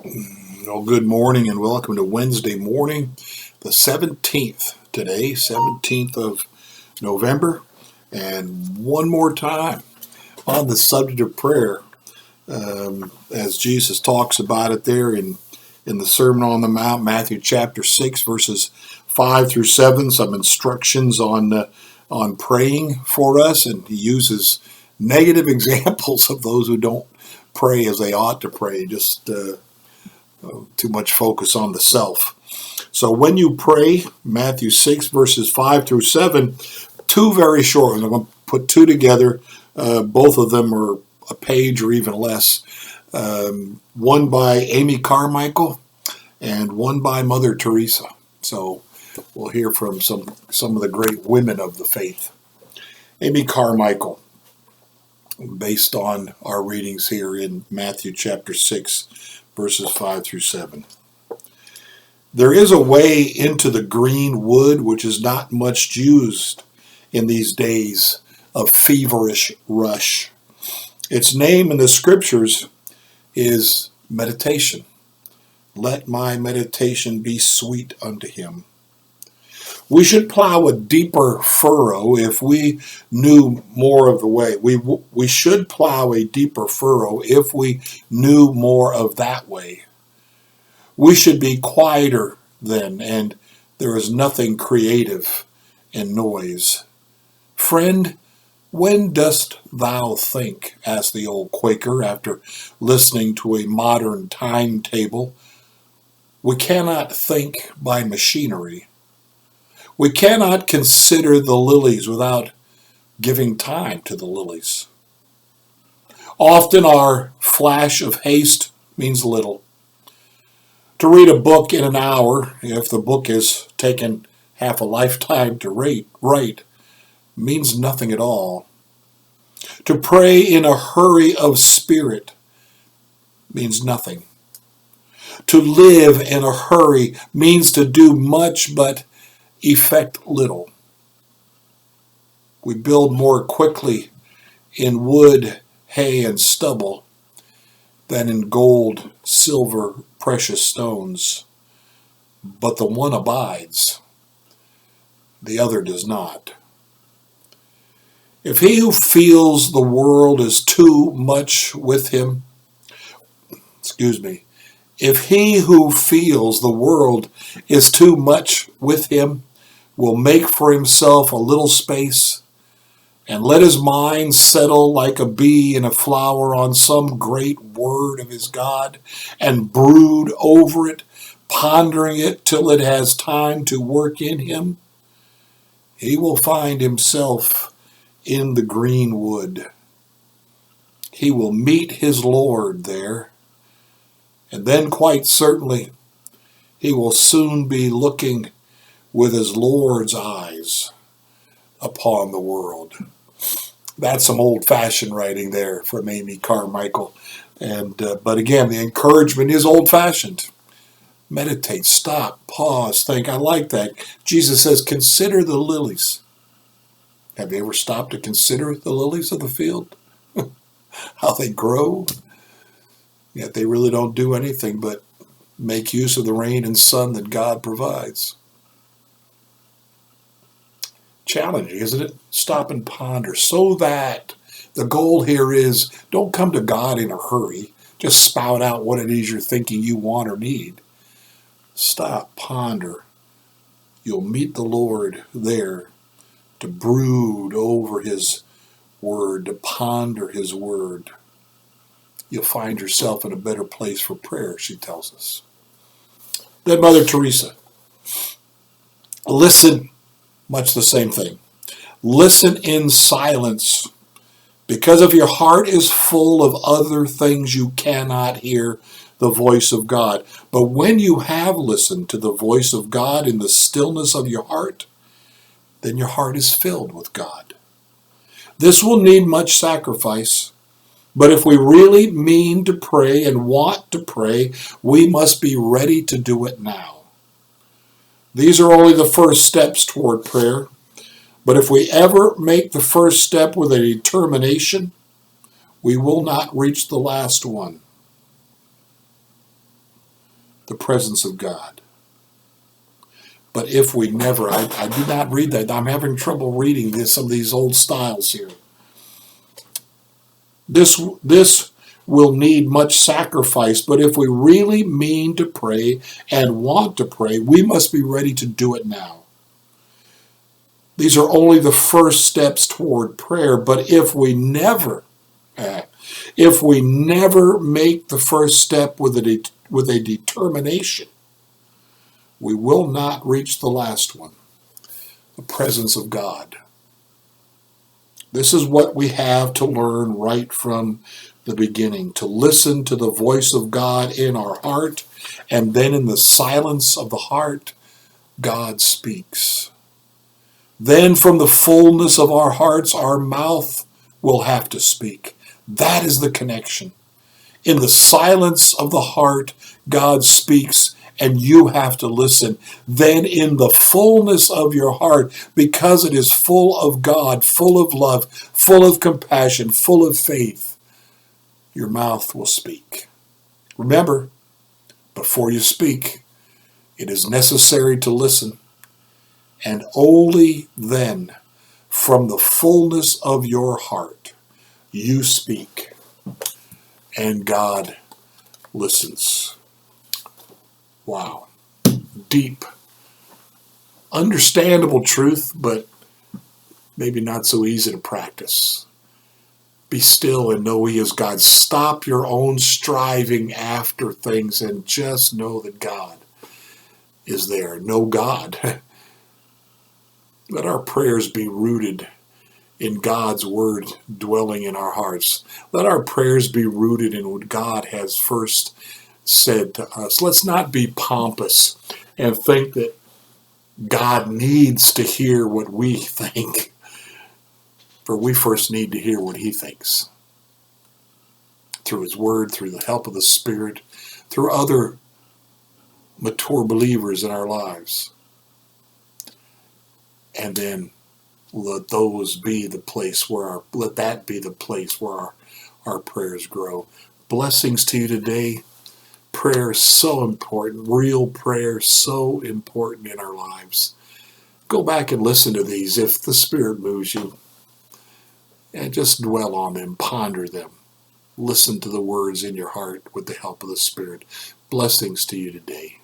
Well, good morning and welcome to Wednesday morning, the 17th today, 17th of November. And one more time on the subject of prayer, as Jesus talks about it there in the Sermon on the Mount, Matthew chapter 6, verses 5 through 7, some instructions on praying for us. And he uses negative examples of those who don't pray as they ought to pray, too much focus on the self. So when you pray, Matthew 6, verses 5 through 7, two very short ones. I'm going to put two together. Both of them are a page or even less. One by Amy Carmichael and one by Mother Teresa. So we'll hear from some of the great women of the faith. Amy Carmichael, based on our readings here in Matthew chapter 6, verses 5 through 7. There is a way into the green wood which is not much used in these days of feverish rush. Its name in the scriptures is meditation. Let my meditation be sweet unto him. We should plow a deeper furrow if we knew more of the way. We should plow a deeper furrow if we knew more of that way. We should be quieter then, and there is nothing creative in noise. Friend, when dost thou think, asked the old Quaker after listening to a modern timetable. We cannot think by machinery. We cannot consider the lilies without giving time to the lilies. Often our flash of haste means little. To read a book in an hour, if the book has taken half a lifetime to write, means nothing at all. To pray in a hurry of spirit means nothing. To live in a hurry means to do much but effect little. We build more quickly in wood, hay, and stubble than in gold, silver, precious stones. But the one abides, the other does not. If he who feels the world is too much with him, if he who feels the world is too much with him, will make for himself a little space and let his mind settle like a bee in a flower on some great word of his God and brood over it, pondering it till it has time to work in him, he will find himself in the green wood. He will meet his Lord there, and then quite certainly he will soon be looking with his Lord's eyes upon the world. That's some old-fashioned writing there from Amy Carmichael. But again, the encouragement is old-fashioned. Meditate, stop, pause, think. I like that. Jesus says, consider the lilies. Have you ever stopped to consider the lilies of the field? How they grow? Yet they really don't do anything but make use of the rain and sun that God provides. Challenging, isn't it? Stop and ponder, so that the goal here is don't come to God in a hurry. Just spout out what it is you're thinking you want or need. Stop, ponder. You'll meet the Lord there to brood over his word, to ponder his word. You'll find yourself in a better place for prayer, she tells us. Then Mother Teresa. Listen. Much the same thing. Listen in silence, because if your heart is full of other things, you cannot hear the voice of God. But when you have listened to the voice of God in the stillness of your heart, then your heart is filled with God. This will need much sacrifice, but if we really mean to pray and want to pray, we must be ready to do it now. These are only the first steps toward prayer, but if we ever make the first step with a determination, we will not reach the last one. the presence of God. But if we never, I do not read that. I'm having trouble reading some of these old styles here. This will need much sacrifice, but if we really mean to pray and want to pray, we must be ready to do it now. These are only the first steps toward prayer, but if we never make the first step with a determination, we will not reach the last one, the presence of God. This is what we have to learn right from the beginning, to listen to the voice of God in our heart, and then in the silence of the heart, God speaks. Then from the fullness of our hearts, our mouth will have to speak. That is the connection. In the silence of the heart, God speaks, and you have to listen. Then in the fullness of your heart, because it is full of God, full of love, full of compassion, full of faith, your mouth will speak. Remember, before you speak, it is necessary to listen. And only then, from the fullness of your heart, you speak, and God listens. Wow. Deep, understandable truth, but maybe not so easy to practice. Be still and know He is God. Stop your own striving after things and just know that God is there. Know God. Let our prayers be rooted in God's word dwelling in our hearts. Let our prayers be rooted in what God has first said to us. Let's not be pompous and think that God needs to hear what we think, for we first need to hear what He thinks. Through His word, through the help of the Spirit, through other mature believers in our lives. And then let that be the place where our prayers grow. Blessings to you today. Prayer is so important. Real prayer is so important in our lives. Go back and listen to these if the Spirit moves you. And just dwell on them, ponder them. Listen to the words in your heart with the help of the Spirit. Blessings to you today.